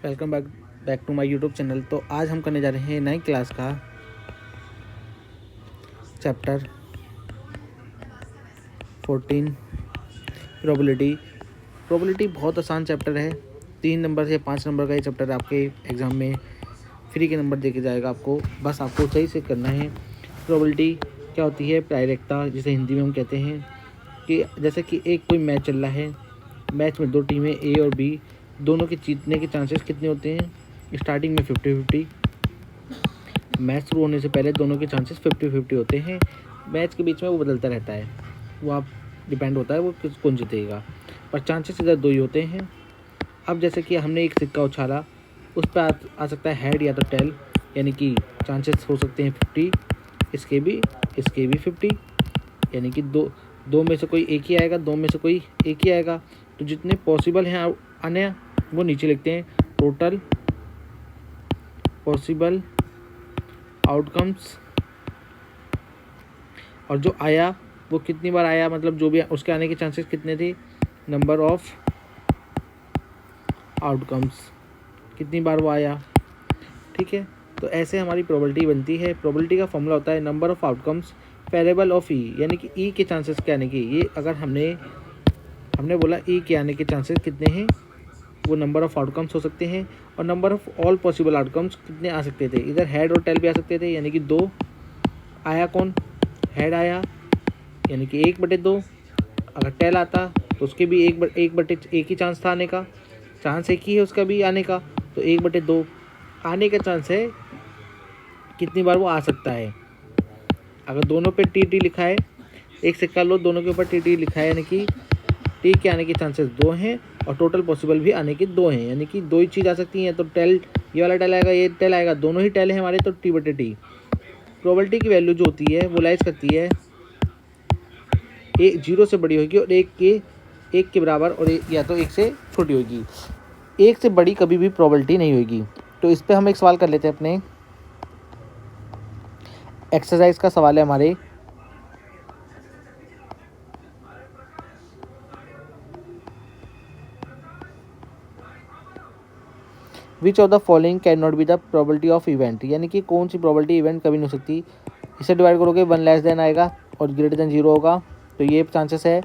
Welcome back to my YouTube channel. तो आज हम करने जा रहे हैं 9th क्लास का चैप्टर 14 प्रोबेबिलिटी बहुत आसान चैप्टर है। 3 नंबर से 5 नंबर का ये चैप्टर आपके एग्ज़ाम में फ्री के नंबर देके जाएगा आपको। बस आपको सही से करना है। प्रोबेबिलिटी क्या होती है? प्रायिकता, जिसे हिंदी में हम कहते हैं कि जैसे कि एक कोई मैच चल रहा है, मैच में 2 टीमें ए और बी, दोनों के जीतने के चांसेस कितने होते हैं? स्टार्टिंग में 50-50, मैच शुरू होने से पहले दोनों के चांसेस 50-50 होते हैं। मैच के बीच में वो बदलता रहता है, वो आप डिपेंड होता है वो कौन जीतेगा, पर चांसेस इधर 2 ही होते हैं। अब जैसे कि हमने एक सिक्का उछाला, उस पर आ सकता है हेड या तो टेल, यानी कि चांसेस हो सकते हैं 50, इसके भी 50, यानी कि दो में से कोई एक ही आएगा, 2 में से कोई एक ही आएगा। तो जितने पॉसिबल हैं आने वो नीचे लिखते हैं, टोटल पॉसिबल आउटकम्स। और जो आया वो कितनी बार आया, मतलब जो भी उसके आने के चांसेस कितने थे, नंबर ऑफ आउटकम्स, कितनी बार वो आया। ठीक है, तो ऐसे हमारी प्रोबेबिलिटी बनती है। प्रोबेबिलिटी का फॉर्मूला होता है number of outcomes variable of E, यानी कि ई के चांसेस के आने के। ये अगर हमने बोला ई के आने के चांसेस कितने हैं, वो नंबर ऑफ आउटकम्स हो सकते हैं। और number of all possible outcomes कितने आ सकते थे, इधर हेड और टेल भी आ सकते थे, यानी कि 2 आया। कौन? हेड आया, यानी कि 1/2। अगर टेल आता तो उसके भी एक ही चांस था आने का, चांस एक ही है उसका भी आने का, तो 1/2 आने का चांस है। कितनी बार वो आ सकता है? अगर दोनों पे टी लिखा है, एक सिक्का लो, दोनों के ऊपर टी लिखा है, यानी कि टी के आने के चांसेस 2 हैं और टोटल पॉसिबल भी आने के 2 हैं, यानी कि 2 ही चीज़ आ सकती हैं। तो टेल, ये वाला टेल आएगा, ये टेल आएगा, दोनों ही टेल है हमारे, तो T/T। प्रोबेबिलिटी की वैल्यू जो होती है वो लाइज करती है, एक 0 से बड़ी होगी और 1 के बराबर, और या तो 1 से छोटी होगी। 1 से बड़ी कभी भी प्रोबेबिलिटी नहीं होगी। तो इस पर हम एक सवाल कर लेते हैं। अपने एक्सरसाइज का सवाल है हमारे, which of the following can not be the probability of event, यानी कि कौन सी प्रोबेबिलिटी इवेंट कभी नहीं हो सकती। इसे डिवाइड करोगे 1 लेस देन आएगा और ग्रेटर देन 0 होगा, तो ये चांसेस है।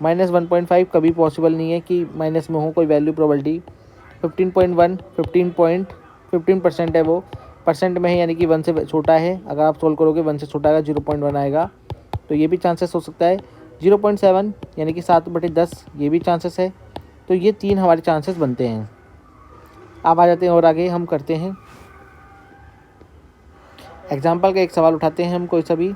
-1.5 कभी पॉसिबल नहीं है कि माइनस में हो कोई वैल्यू प्रोबेबिलिटी। 15.1 15% है, वो परसेंट में है, यानी कि 1 से छोटा है। अगर आप सोल्व करोगे 1 से छोटा आएगा, 0.1 आएगा, तो ये भी चांसेस हो सकता है। 0.7 यानी कि 7/10, ये भी चांसेस है। तो ये 3 हमारे चांसेस बनते हैं। अब आ जाते हैं और आगे हम करते हैं एग्जाम्पल का एक सवाल उठाते हैं हम कोई सा भी।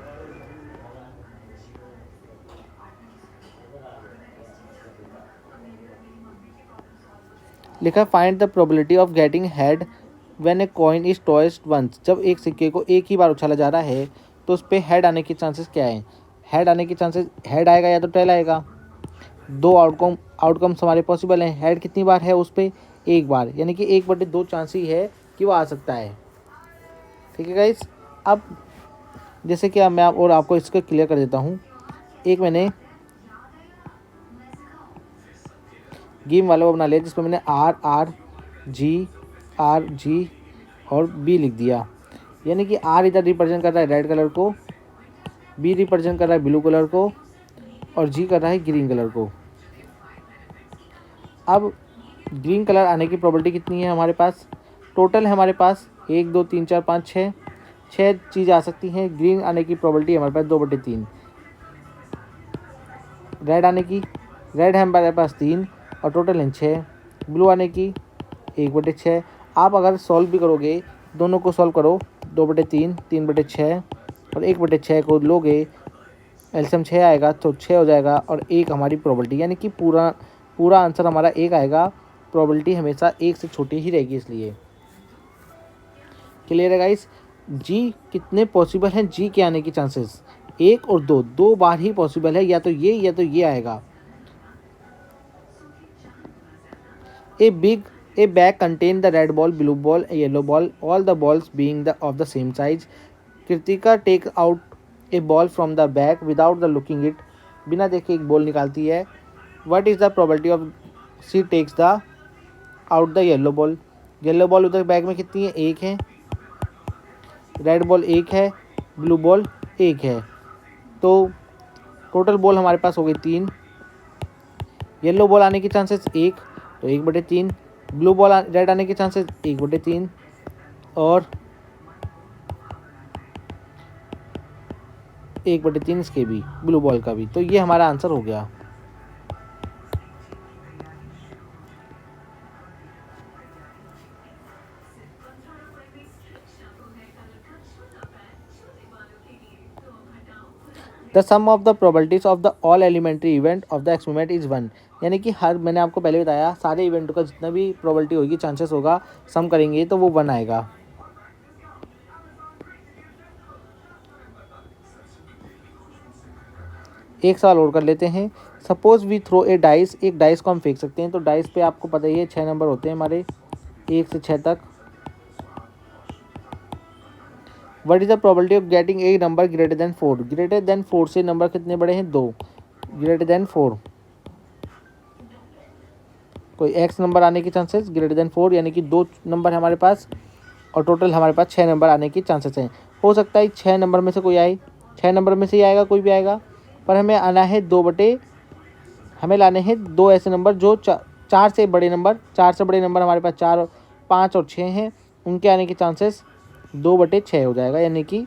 लिखा find the probability of getting head when a coin is tossed once, जब एक सिक्के को एक ही बार उछाला जा रहा है तो उस पर हेड आने के चांसेस क्या है? हेड आने के चांसेस, हेड आएगा या तो टेल आएगा। 2 आउटकम्स हमारे पॉसिबल हैं। हेड कितनी बार है उस पर? 1 बार, यानी कि 1/2 चांस ही है कि वो आ सकता है। ठीक है गाइस, अब जैसे कि अब मैं और आपको इसको क्लियर कर देता हूँ। एक मैंने गेम वाला वो बना लिया जिसमें मैंने RG और B लिख दिया, यानी कि R इधर रिप्रेजेंट कर रहा है रेड कलर को, B रिप्रेजेंट कर रहा है ब्लू कलर को, और G कर रहा है ग्रीन कलर को। अब ग्रीन कलर आने की प्रोबेबिलिटी कितनी है हमारे पास? टोटल है हमारे पास 1 2 3 4 5 6 चीज़ आ सकती हैं। ग्रीन आने की प्रोबेबिलिटी हमारे पास 2/3। रेड आने की, रेड है हमारे पास 3 और टोटल है 6। ब्लू आने की 1/6। आप अगर सॉल्व भी करोगे, दोनों को सॉल्व करो, 2/3 3/6 और 1/6 को लोगे, एलसीएम 6 आएगा तो 6 हो जाएगा, और 1 हमारी प्रोबेबिलिटी, यानी कि पूरा आंसर हमारा 1 आएगा। प्रोबेबिलिटी हमेशा 1 से छोटी ही रहेगी, इसलिए क्लियर है गाइस। जी कितने पॉसिबल हैं जी के आने की चांसेस? 1 और 2 बार ही पॉसिबल है, या तो ये आएगा। A bag contain the red ball, blue ball, a yellow ball, all the balls being of the same size. Kritika takes out a ball from the bag without the looking it. बिना देखे एक ball निकालती है। What is the probability of she takes out the yellow ball? Yellow ball उधर bag में कितनी है, एक है। रेड बॉल एक है, ब्लू बॉल एक है। तो टोटल बॉल हमारे पास हो गई 3। येलो बॉल आने के चांसेस 1, तो 1/3। ब्लू बॉल रेड आने के चांसेस 1/3 और 1/3 इसके भी, ब्लू बॉल का भी। तो ये हमारा आंसर हो गया। The sum of the probabilities of the all elementary event of the experiment is 1। यानी कि हर, मैंने आपको पहले बताया, सारे इवेंटों का जितना भी प्रोबेबिलिटी होगी, चांसेस होगा, सम करेंगे तो वो 1 आएगा। एक सवाल और कर लेते हैं। Suppose we throw a dice, एक डाइस को हम फेंक सकते हैं। तो डाइस पे आपको पता ही है 6 नंबर होते हैं हमारे, 1 से 6 तक। What is the probability of getting a number greater than 4? Greater than 4 से नंबर कितने बड़े हैं, 2। ग्रेटर देन 4, कोई एक्स नंबर आने के चांसेस ग्रेटर देन 4, यानी कि 2 नंबर हमारे पास और टोटल हमारे पास 6 नंबर आने के चांसेस हैं। हो सकता है 6 नंबर में से कोई आए, 6 नंबर में से ही आएगा, कोई भी आएगा। पर हमें आना है हमें लाने हैं 2 ऐसे नंबर जो 4 से बड़े नंबर, 4 से बड़े नंबर हमारे पास 4, 5 और 6 हैं। उनके आने के चांसेस 2/6 हो जाएगा, यानी कि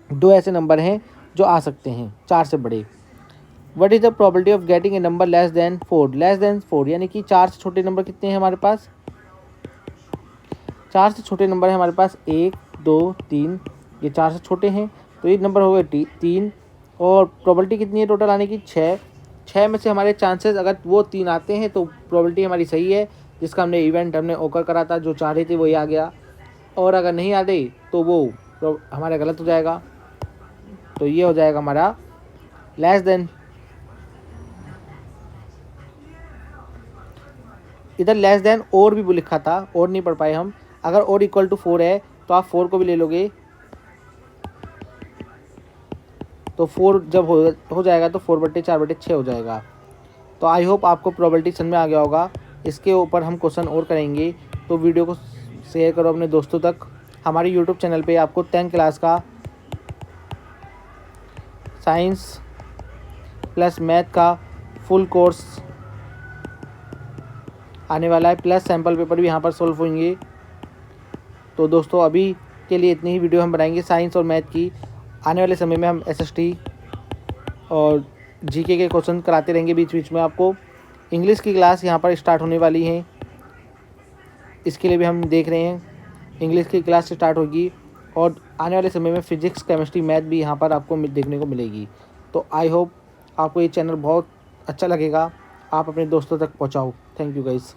2 ऐसे नंबर हैं जो आ सकते हैं 4 से बड़े। What is the probability of getting a number less than 4? Less than 4 यानी कि 4 से छोटे नंबर कितने हैं हमारे पास? 4 से छोटे नंबर है हमारे पास 1, 2, 3। ये 4 से छोटे हैं, तो ये नंबर हो गए 3। और प्रोबेबिलिटी कितनी है टोटल आने की? 6। 6 में से हमारे चांसेस अगर वो 3 आते हैं तो प्रोबेबिलिटी हमारी सही है। जिसका हमने ओकर करा था, जो चाह रहे थे वही आ गया। और अगर नहीं आ गई तो वो हमारा गलत हो जाएगा। तो ये हो जाएगा हमारा लेस देन, इधर लेस देन और भी लिखा था, और नहीं पढ़ पाए हम। अगर और इक्वल टू 4 है तो आप 4 को भी ले लोगे, तो 4 जब हो जाएगा तो 4/4/6 हो जाएगा। तो आई होप आपको प्रोबेबिलिटी समझ में आ गया होगा। इसके ऊपर हम क्वेश्चन और करेंगे, तो वीडियो को शेयर करो अपने दोस्तों तक। हमारे यूट्यूब चैनल पे आपको 10th क्लास का साइंस प्लस मैथ का फुल कोर्स आने वाला है, प्लस सैम्पल पेपर भी यहाँ पर सॉल्व होंगे। तो दोस्तों अभी के लिए इतनी ही वीडियो हम बनाएंगे साइंस और मैथ की। आने वाले समय में हम SST और GK के क्वेश्चन कराते रहेंगे बीच बीच में आपको। इंग्लिश की क्लास यहाँ पर स्टार्ट होने वाली है, इसके लिए भी हम देख रहे हैं। इंग्लिश की क्लास स्टार्ट होगी और आने वाले समय में फिजिक्स, केमिस्ट्री, मैथ भी यहाँ पर आपको देखने को मिलेगी। तो आई होप आपको ये चैनल बहुत अच्छा लगेगा, आप अपने दोस्तों तक पहुँचाओ। Thank you guys.